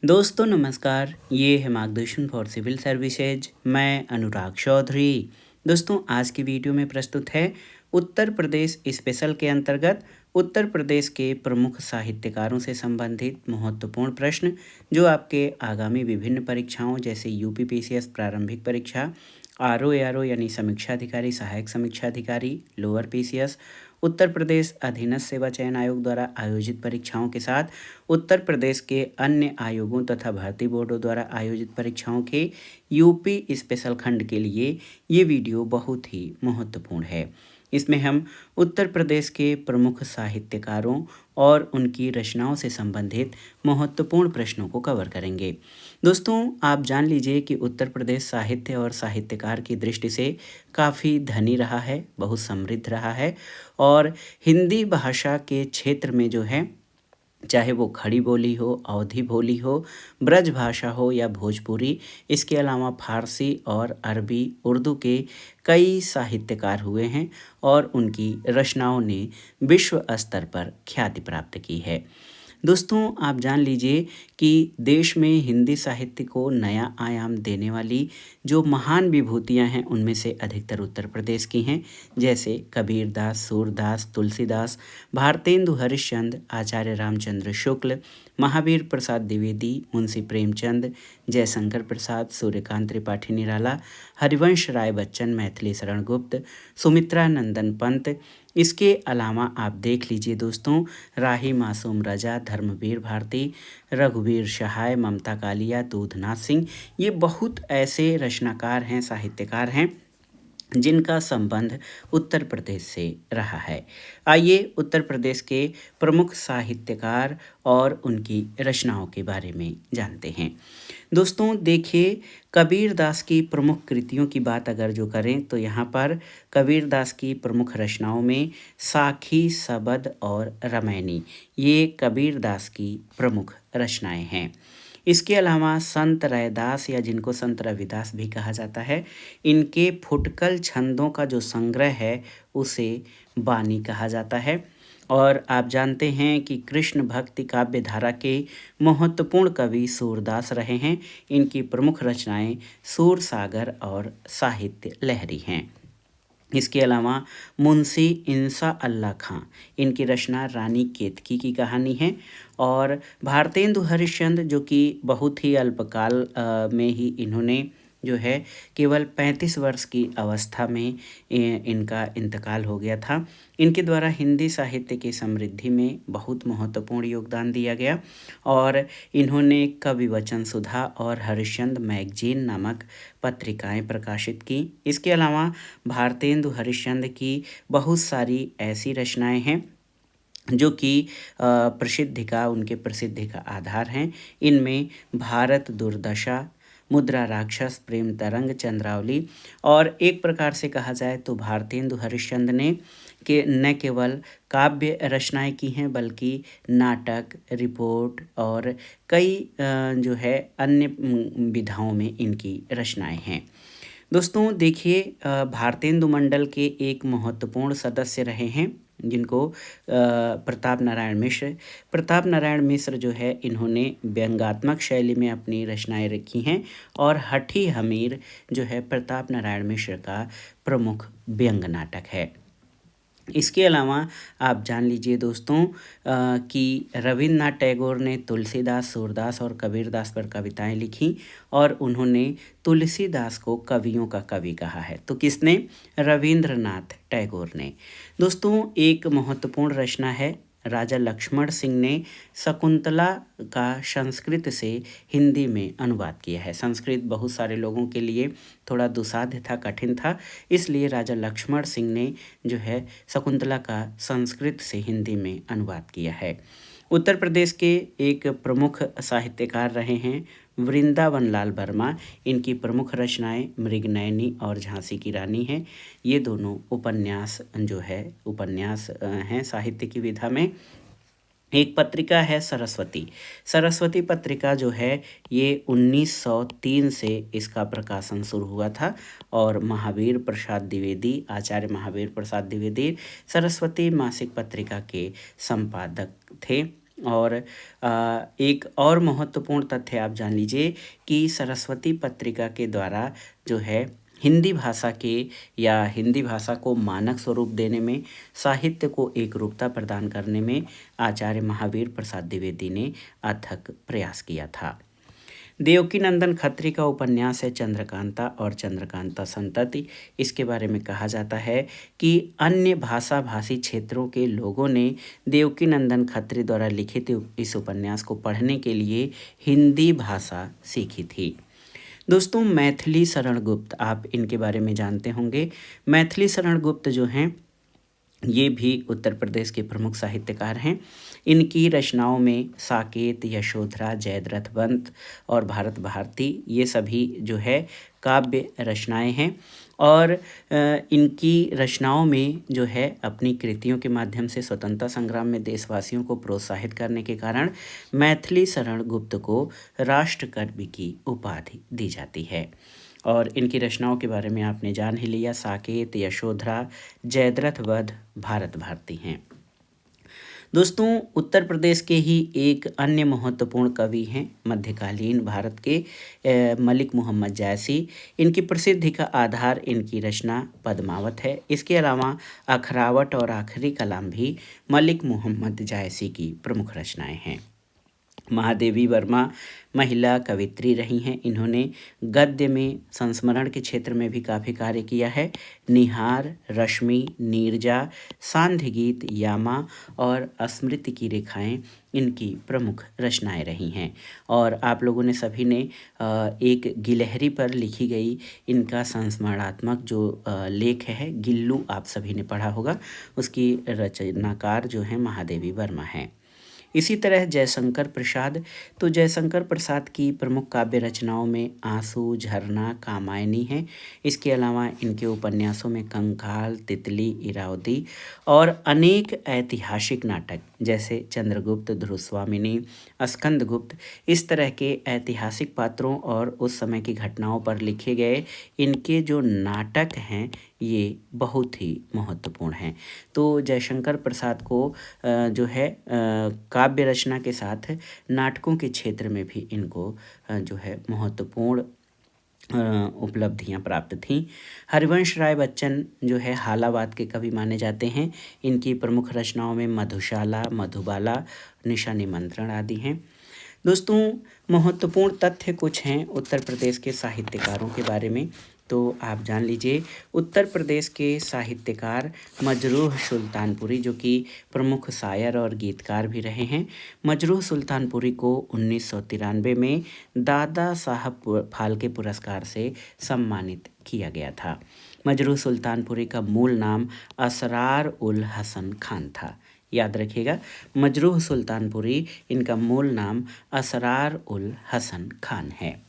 दोस्तों नमस्कार, ये है मार्गदर्शन फॉर सिविल सर्विसेज। मैं अनुराग चौधरी। दोस्तों आज की वीडियो में प्रस्तुत है उत्तर प्रदेश स्पेशल के अंतर्गत उत्तर प्रदेश के प्रमुख साहित्यकारों से संबंधित महत्वपूर्ण प्रश्न जो आपके आगामी विभिन्न परीक्षाओं जैसे यूपीपीसीएस प्रारंभिक परीक्षा, आरओ एआरओ यानी समीक्षा अधिकारी, सहायक समीक्षा अधिकारी, लोअर पीसीएस, उत्तर प्रदेश अधीनस्थ सेवा चयन आयोग द्वारा आयोजित परीक्षाओं के साथ उत्तर प्रदेश के अन्य आयोगों तथा भर्ती बोर्डों द्वारा आयोजित परीक्षाओं के यूपी स्पेशल खंड के लिए ये वीडियो बहुत ही महत्वपूर्ण है। इसमें हम उत्तर प्रदेश के प्रमुख साहित्यकारों और उनकी रचनाओं से संबंधित महत्वपूर्ण प्रश्नों को कवर करेंगे। दोस्तों आप जान लीजिए कि उत्तर प्रदेश साहित्य और साहित्यकार की दृष्टि से काफ़ी धनी रहा है, बहुत समृद्ध रहा है और हिंदी भाषा के क्षेत्र में जो है चाहे वो खड़ी बोली हो, अवधी बोली हो, ब्रज भाषा हो या भोजपुरी, इसके अलावा फारसी और अरबी, उर्दू के कई साहित्यकार हुए हैं और उनकी रचनाओं ने विश्व स्तर पर ख्याति प्राप्त की है। दोस्तों आप जान लीजिए कि देश में हिंदी साहित्य को नया आयाम देने वाली जो महान विभूतियां हैं उनमें से अधिकतर उत्तर प्रदेश की हैं, जैसे कबीरदास, सूरदास, तुलसीदास, भारतेंदु हरिश्चंद्र, आचार्य रामचंद्र शुक्ल, महावीर प्रसाद द्विवेदी, मुंशी प्रेमचंद, जयशंकर प्रसाद, सूर्यकांत त्रिपाठी निराला, हरिवंश राय बच्चन, मैथिली शरण गुप्त, सुमित्रा नंदन पंत। इसके अलावा आप देख लीजिए दोस्तों, राही मासूम रजा, धर्मवीर भारती, रघुवीर सहाय, ममता कालिया, दूधनाथ सिंह, ये बहुत ऐसे रचनाकार हैं, साहित्यकार हैं जिनका संबंध उत्तर प्रदेश से रहा है। आइए उत्तर प्रदेश के प्रमुख साहित्यकार और उनकी रचनाओं के बारे में जानते हैं। दोस्तों देखिए, कबीरदास की प्रमुख कृतियों की बात अगर जो करें तो यहाँ पर कबीरदास की प्रमुख रचनाओं में साखी, सबद और रामायणी ये कबीरदास की प्रमुख रचनाएं हैं। इसके अलावा संत रैदास या जिनको संत रविदास भी कहा जाता है, इनके फुटकल छंदों का जो संग्रह है उसे बानी कहा जाता है। और आप जानते हैं कि कृष्ण भक्ति काव्य धारा के महत्वपूर्ण कवि सूरदास रहे हैं। इनकी प्रमुख रचनाएं सूरसागर और साहित्य लहरी हैं। इसके अलावा मुंशी इंसा अल्लाह खां, इनकी रचना रानी केतकी की कहानी है। और भारतेंदु हरिश्चंद्र जो कि बहुत ही अल्पकाल में ही इन्होंने जो है केवल 35 वर्ष की अवस्था में इनका इंतकाल हो गया था। इनके द्वारा हिंदी साहित्य की समृद्धि में बहुत महत्वपूर्ण योगदान दिया गया और इन्होंने कवि वचन सुधा और हरिश्चंद्र मैगजीन नामक पत्रिकाएं प्रकाशित की। इसके अलावा भारतेंदु हरिश्चंद्र की बहुत सारी ऐसी रचनाएं हैं जो कि प्रसिद्धि का उनके प्रसिद्धि का आधार हैं। इनमें भारत दुर्दशा, मुद्रा राक्षस, प्रेम तरंग, चंद्रावली और एक प्रकार से कहा जाए तो भारतेंदु हरिश्चंद्र ने न केवल काव्य रचनाएं की हैं बल्कि नाटक, रिपोर्ट और कई जो है अन्य विधाओं में इनकी रचनाएं हैं। दोस्तों देखिए, भारतेंदु मंडल के एक महत्वपूर्ण सदस्य रहे हैं जिनको प्रताप नारायण मिश्र। प्रताप नारायण मिश्र जो है इन्होंने व्यंग्यात्मक शैली में अपनी रचनाएं रखी हैं और हठी हमीर जो है प्रताप नारायण मिश्र का प्रमुख व्यंग्य नाटक है। इसके अलावा आप जान लीजिए दोस्तों कि रविन्द्रनाथ टैगोर ने तुलसीदास, सूरदास और कबीरदास पर कविताएं लिखी और उन्होंने तुलसीदास को कवियों का कवि कहा है। तो किसने? रविंद्रनाथ टैगोर ने। दोस्तों एक महत्वपूर्ण रचना है, राजा लक्ष्मण सिंह ने शकुंतला का संस्कृत से हिंदी में अनुवाद किया है। संस्कृत बहुत सारे लोगों के लिए थोड़ा दुसाध्य था, कठिन था, इसलिए राजा लक्ष्मण सिंह ने जो है शकुंतला का संस्कृत से हिंदी में अनुवाद किया है। उत्तर प्रदेश के एक प्रमुख साहित्यकार रहे हैं वृंदावन लाल वर्मा। इनकी प्रमुख रचनाएं मृगनयनी और झांसी की रानी हैं। ये दोनों उपन्यास जो है उपन्यास हैं साहित्य की विधा में। एक पत्रिका है सरस्वती। सरस्वती पत्रिका जो है ये 1903 से इसका प्रकाशन शुरू हुआ था और महावीर प्रसाद द्विवेदी, आचार्य महावीर प्रसाद द्विवेदी सरस्वती मासिक पत्रिका के संपादक थे। और एक और महत्वपूर्ण तथ्य आप जान लीजिए कि सरस्वती पत्रिका के द्वारा जो है हिंदी भाषा के या हिंदी भाषा को मानक स्वरूप देने में, साहित्य को एक रूपता प्रदान करने में आचार्य महावीर प्रसाद द्विवेदी ने अथक प्रयास किया था। देवकीनंदन खत्री का उपन्यास है चंद्रकांता और चंद्रकांता संतति। इसके बारे में कहा जाता है कि अन्य भाषा भाषी क्षेत्रों के लोगों ने देवकीनंदन खत्री द्वारा लिखित इस उपन्यास को पढ़ने के लिए हिंदी भाषा सीखी थी। दोस्तों, मैथिली शरण गुप्त, आप इनके बारे में जानते होंगे। मैथिली शरण गुप्त जो हैं ये भी उत्तर प्रदेश के प्रमुख साहित्यकार हैं। इनकी रचनाओं में साकेत, यशोधरा, जयद्रथवंत और भारत भारती ये सभी जो है काव्य रचनाएं हैं। और इनकी रचनाओं में जो है अपनी कृतियों के माध्यम से स्वतंत्रता संग्राम में देशवासियों को प्रोत्साहित करने के कारण मैथिली शरण गुप्त को राष्ट्रकवि की उपाधि दी जाती है। और इनकी रचनाओं के बारे में आपने जान ही लिया, साकेत, यशोधरा, जयद्रथ वध, भारत भारती हैं। दोस्तों, उत्तर प्रदेश के ही एक अन्य महत्वपूर्ण कवि हैं मध्यकालीन भारत के मलिक मोहम्मद जायसी। इनकी प्रसिद्धि का आधार इनकी रचना पद्मावत है। इसके अलावा अखरावट और आखिरी कलाम भी मलिक मोहम्मद जायसी की प्रमुख रचनाएं हैं। महादेवी वर्मा महिला कवित्री रही हैं। इन्होंने गद्य में संस्मरण के क्षेत्र में भी काफ़ी कार्य किया है। निहार, रश्मि, नीरजा, सांध्य गीत, यामा और स्मृति की रेखाएं इनकी प्रमुख रचनाएं रही हैं। और आप लोगों ने सभी ने एक गिलहरी पर लिखी गई इनका संस्मरणात्मक जो लेख है गिल्लू, आप सभी ने पढ़ा होगा। उसकी रचनाकार जो है महादेवी वर्मा हैं। इसी तरह जयशंकर प्रसाद, तो जयशंकर प्रसाद की प्रमुख काव्य रचनाओं में आंसू, झरना, कामायनी हैं। इसके अलावा इनके उपन्यासों में कंकाल, तितली, इरावदी और अनेक ऐतिहासिक नाटक जैसे चंद्रगुप्त, ध्रुवस्वामिनी, स्कंदगुप्त, इस तरह के ऐतिहासिक पात्रों और उस समय की घटनाओं पर लिखे गए इनके जो नाटक हैं ये बहुत ही महत्वपूर्ण हैं। तो जयशंकर प्रसाद को जो है काव्य रचना के साथ नाटकों के क्षेत्र में भी इनको जो है महत्वपूर्ण उपलब्धियां प्राप्त थीं। हरिवंश राय बच्चन जो है हालावाद के कवि माने जाते हैं। इनकी प्रमुख रचनाओं में मधुशाला, मधुबाला, निशा निमंत्रण आदि हैं। दोस्तों, महत्वपूर्ण तथ्य कुछ हैं उत्तर प्रदेश के साहित्यकारों के बारे में, तो आप जान लीजिए। उत्तर प्रदेश के साहित्यकार मजरूह सुल्तानपुरी जो कि प्रमुख शायर और गीतकार भी रहे हैं। मजरूह सुल्तानपुरी को 1993 में दादा साहब फाल्के पुरस्कार से सम्मानित किया गया था। मजरूह सुल्तानपुरी का मूल नाम असरार उल हसन खान था। याद रखिएगा, मजरूह सुल्तानपुरी इनका मूल नाम असरार उल हसन खान है।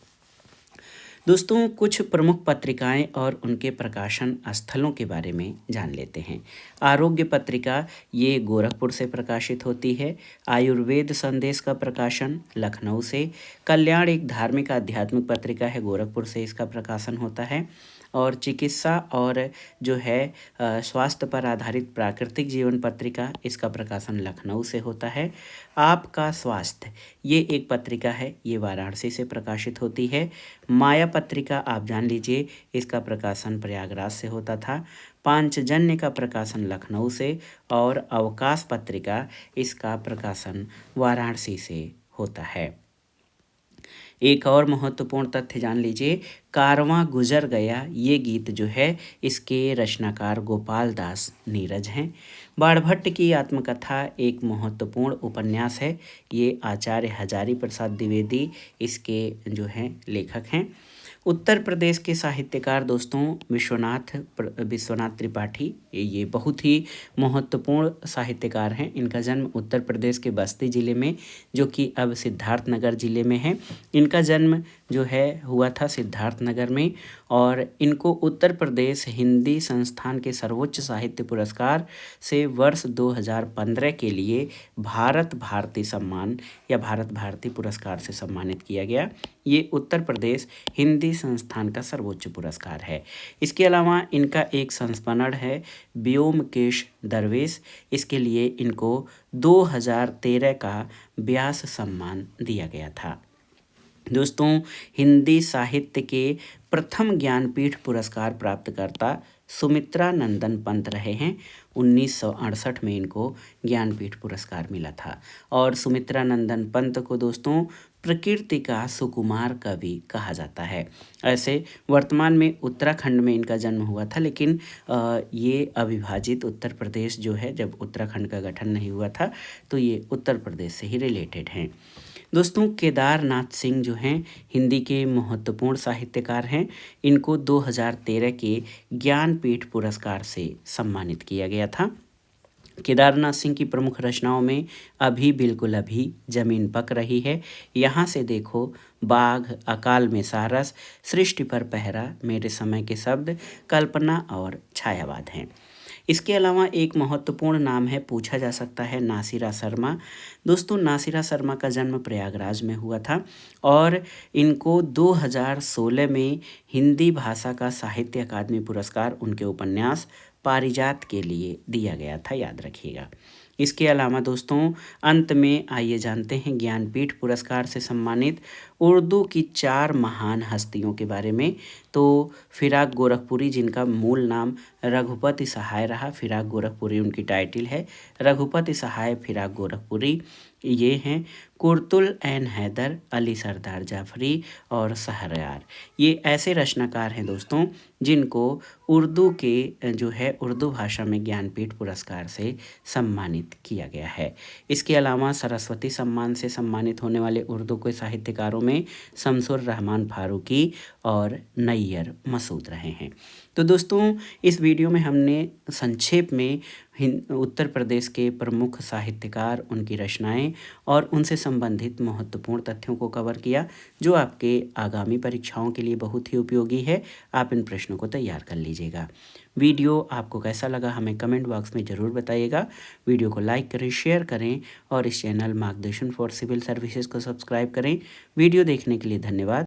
दोस्तों, कुछ प्रमुख पत्रिकाएं और उनके प्रकाशन स्थलों के बारे में जान लेते हैं। आरोग्य पत्रिका ये गोरखपुर से प्रकाशित होती है। आयुर्वेद संदेश का प्रकाशन लखनऊ से। कल्याण एक धार्मिक आध्यात्मिक पत्रिका है, गोरखपुर से इसका प्रकाशन होता है। और चिकित्सा और जो है स्वास्थ्य पर आधारित प्राकृतिक जीवन पत्रिका, इसका प्रकाशन लखनऊ से होता है। आपका स्वास्थ्य ये एक पत्रिका है, ये वाराणसी से प्रकाशित होती है। माया पत्रिका आप जान लीजिए, इसका प्रकाशन प्रयागराज से होता था। पांचजन्य का प्रकाशन लखनऊ से और अवकाश पत्रिका इसका प्रकाशन वाराणसी से होता है। एक और महत्वपूर्ण तथ्य जान लीजिए, कारवां गुजर गया ये गीत जो है इसके रचनाकार गोपाल दास नीरज हैं। बाणभट्ट की आत्मकथा एक महत्वपूर्ण उपन्यास है। ये आचार्य हजारी प्रसाद द्विवेदी इसके जो हैं लेखक हैं। उत्तर प्रदेश के साहित्यकार दोस्तों विश्वनाथ त्रिपाठी ये बहुत ही महत्वपूर्ण साहित्यकार हैं। इनका जन्म उत्तर प्रदेश के बस्ती ज़िले में जो कि अब सिद्धार्थनगर ज़िले में है, इनका जन्म जो है हुआ था सिद्धार्थनगर में। और इनको उत्तर प्रदेश हिंदी संस्थान के सर्वोच्च साहित्य पुरस्कार से वर्ष 2015 के लिए भारत भारती सम्मान या भारत भारती पुरस्कार से सम्मानित किया गया। ये उत्तर प्रदेश हिंदी ही संस्थान का सर्वोच्च पुरस्कार है। इसके अलावा इनका एक संस्मरण है व्योमकेश दरवेश, इसके लिए इनको 2013 का व्यास सम्मान दिया गया था। दोस्तों, हिंदी साहित्य के प्रथम ज्ञानपीठ पुरस्कार प्राप्तकर्ता सुमित्रा नंदन पंत रहे हैं। 1968 में इनको ज्ञानपीठ पुरस्कार मिला था। और सुमित्रा नंदन पंत को दोस्तों प्रकृति का सुकुमार कवि कहा जाता है। ऐसे वर्तमान में उत्तराखंड में इनका जन्म हुआ था, लेकिन ये अविभाजित उत्तर प्रदेश जो है, जब उत्तराखंड का गठन नहीं हुआ था तो ये उत्तर प्रदेश से ही रिलेटेड हैं। दोस्तों, केदारनाथ सिंह जो हैं हिंदी के महत्वपूर्ण साहित्यकार हैं। इनको 2013 के ज्ञानपीठ पुरस्कार से सम्मानित किया गया था। केदारनाथ सिंह की प्रमुख रचनाओं में अभी बिल्कुल अभी, जमीन पक रही है, यहाँ से देखो, बाघ, अकाल में सारस, सृष्टि पर पहरा, मेरे समय के शब्द, कल्पना और छायावाद हैं। इसके अलावा एक महत्वपूर्ण नाम है, पूछा जा सकता है, नासिरा शर्मा। दोस्तों, नासिरा शर्मा का जन्म प्रयागराज में हुआ था और इनको 2016 में हिंदी भाषा का साहित्य अकादमी पुरस्कार उनके उपन्यास पारिजात के लिए दिया गया था, याद रखिएगा। इसके अलावा दोस्तों, अंत में आइए जानते हैं ज्ञानपीठ पुरस्कार से सम्मानित उर्दू की 4 महान हस्तियों के बारे में। तो फिराक गोरखपुरी, जिनका मूल नाम रघुपति सहाय रहा, फिराक गोरखपुरी उनकी टाइटिल है, रघुपति सहाय फिराक गोरखपुरी ये हैं। कुर्तुल एन हैदर, अली सरदार जाफरी और शहरयार, ये ऐसे रचनाकार हैं दोस्तों जिनको उर्दू के जो है उर्दू भाषा में ज्ञानपीठ पुरस्कार से सम्मानित किया गया है। इसके अलावा सरस्वती सम्मान से सम्मानित होने वाले उर्दू के साहित्यकारों में शमसुर रहमान फारूकी और नैयर मसूद रहे हैं। तो दोस्तों, इस वीडियो में हमने संक्षेप में उत्तर प्रदेश के प्रमुख साहित्यकार, उनकी रचनाएं और उनसे संबंधित महत्वपूर्ण तथ्यों को कवर किया, जो आपके आगामी परीक्षाओं के लिए बहुत ही उपयोगी है। आप इन प्रश्नों को तैयार कर लीजिएगा। वीडियो आपको कैसा लगा हमें कमेंट बॉक्स में ज़रूर बताइएगा। वीडियो को लाइक करें, शेयर करें और इस चैनल मार्गदर्शन फॉर सिविल सर्विसेज को सब्सक्राइब करें। वीडियो देखने के लिए धन्यवाद।